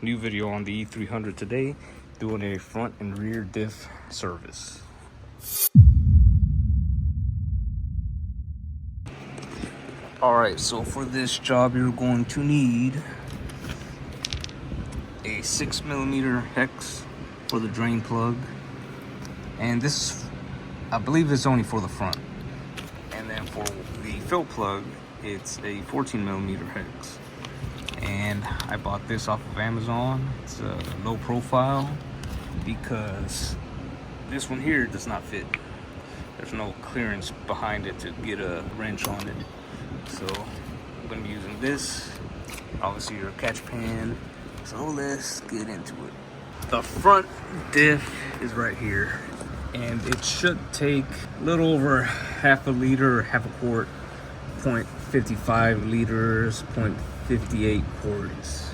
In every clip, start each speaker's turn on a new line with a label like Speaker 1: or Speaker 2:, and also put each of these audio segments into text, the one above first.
Speaker 1: New video on the E300 today, doing a front and rear diff service. Alright, so for this job you're going to need a 6mm hex for the drain plug, and this, I believe, is only for the front. And then for the fill plug, it's a 14mm hex. And I bought this off of Amazon. It's a low profile because this one here does not fit. There's no clearance behind it to get a wrench on it. So I'm gonna be using this, obviously your catch pan. So let's get into it. The front diff is right here, and it should take a little over half a liter or half a quart, 0.55 liters, 0.58 quarts.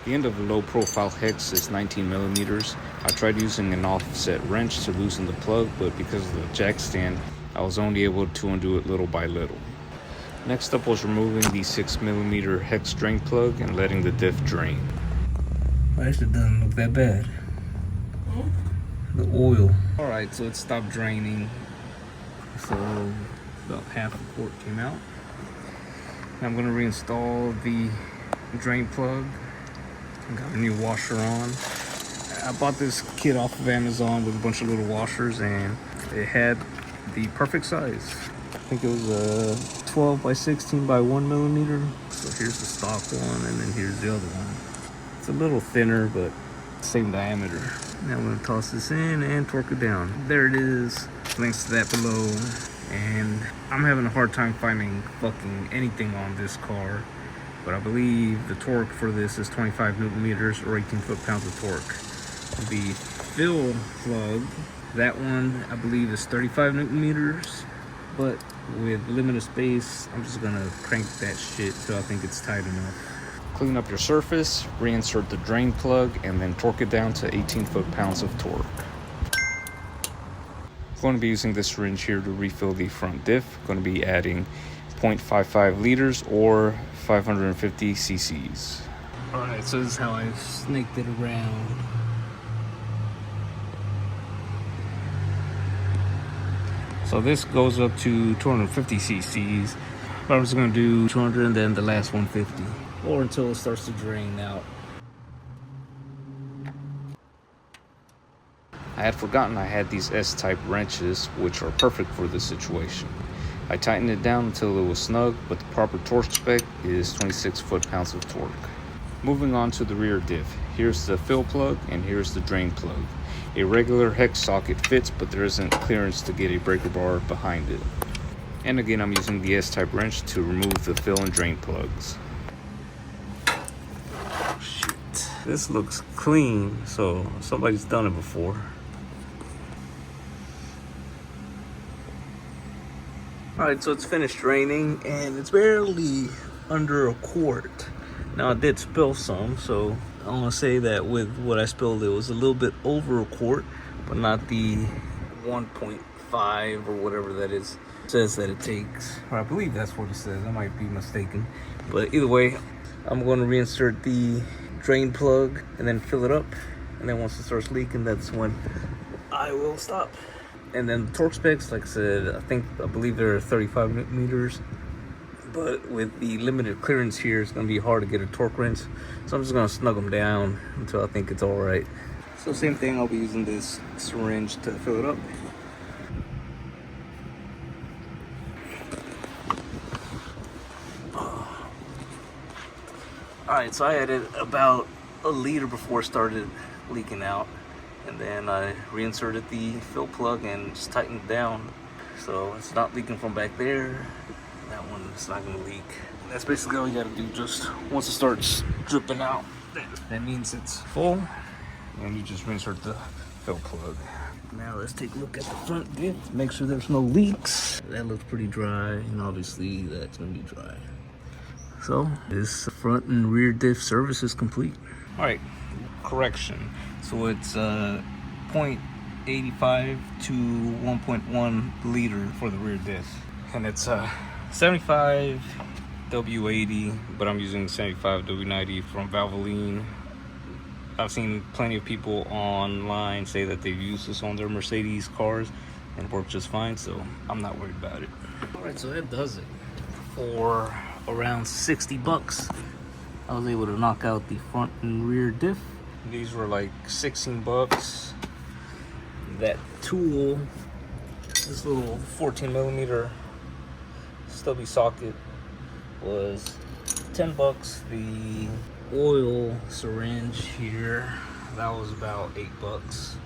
Speaker 1: The end of the low profile hex is 19mm. I tried using an offset wrench to loosen the plug, but because of the jack stand, I was only able to undo it little by little. Next up was removing the 6mm hex drain plug and letting the diff drain. Well, actually doesn't look that bad. The oil. Alright, so it stopped draining. So about half a quart came out. Now I'm gonna reinstall the drain plug. I got a new washer on. I bought this kit off of Amazon with a bunch of little washers, and it had the perfect size. I think it was a 12 by 16 by 1mm. So here's the stock one, and then here's the other one. It's a little thinner, but same diameter. Now I'm gonna toss this in and torque it down. There it is. Links to that below. And I'm having a hard time finding fucking anything on this car, but I believe the torque for this is 25 Newton meters or 18 foot-pounds of torque. The fill plug, that one I believe is 35 Newton meters, but with limited space, I'm just gonna crank that shit till I think it's tight enough. Clean up your surface, reinsert the drain plug, and then torque it down to 18 foot-pounds of torque. I'm going to be using this syringe here to refill the front diff. I'm going to be adding 0.55 liters or 550 cc's. Alright, so this is how I snaked it around. So this goes up to 250 cc's. But I'm just going to do 200 and then the last 150. Or until it starts to drain out. I had forgotten I had these S-type wrenches, which are perfect for this situation. I tightened it down until it was snug, but the proper torque spec is 26 foot-pounds of torque. Moving on to the rear diff. Here's the fill plug and here's the drain plug. A regular hex socket fits, but there isn't clearance to get a breaker bar behind it. And again, I'm using the S-type wrench to remove the fill and drain plugs. Oh, shit. This looks clean, so somebody's done it before. Alright, so it's finished draining, and it's barely under a quart. Now, I did spill some, so I want to say that with what I spilled, it was a little bit over a quart, but not the 1.5 or whatever that is. It says that it takes, or I believe that's what it says. I might be mistaken. But either way, I'm going to reinsert the drain plug and then fill it up. And then once it starts leaking, that's when I will stop. And then the torque specs, like I said, I believe they're 35 Newton meters. But with the limited clearance here, it's going to be hard to get a torque wrench. So I'm just going to snug them down until I think it's all right. So same thing, I'll be using this syringe to fill it up. Alright, so I added about a liter before it started leaking out. And then I reinserted the fill plug and just tightened it down. So it's not leaking from back there. That one is not gonna leak. That's basically all you gotta do. Just once it starts dripping out, that means it's full. And you just reinsert the fill plug. Now let's take a look at the front diff. Make sure there's no leaks. That looks pretty dry, and obviously that's gonna be dry. So this front and rear diff service is complete. All right, correction. So it's 0.85 to 1.1 liter for the rear diff, and it's 75 W80, but I'm using 75 W90 from Valvoline. I've seen plenty of people online say that they've used this on their Mercedes cars and it worked just fine, so I'm not worried about it. All right, so that does it. For around 60 bucks, I was able to knock out the front and rear diff. These were like 16 bucks. That tool, this little 14 millimeter stubby socket, was 10 bucks. The oil syringe here, that was about 8 bucks.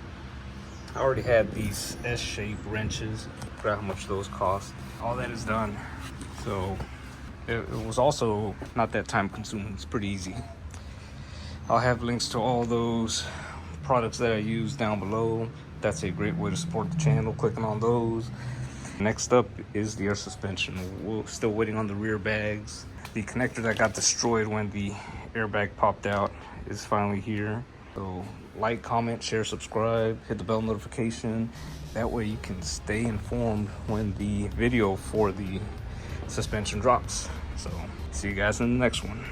Speaker 1: I already had these S-shaped wrenches. I forgot how much those cost. All that is done. So it was also not that time consuming. It's pretty easy. I'll have links to all those products that I use down below. That's a great way to support the channel, clicking on those. Next up is the air suspension. We're still waiting on the rear bags. The connector that got destroyed when the airbag popped out is finally here. So like, comment, share, subscribe, hit the bell notification. That way you can stay informed when the video for the suspension drops. So see you guys in the next one.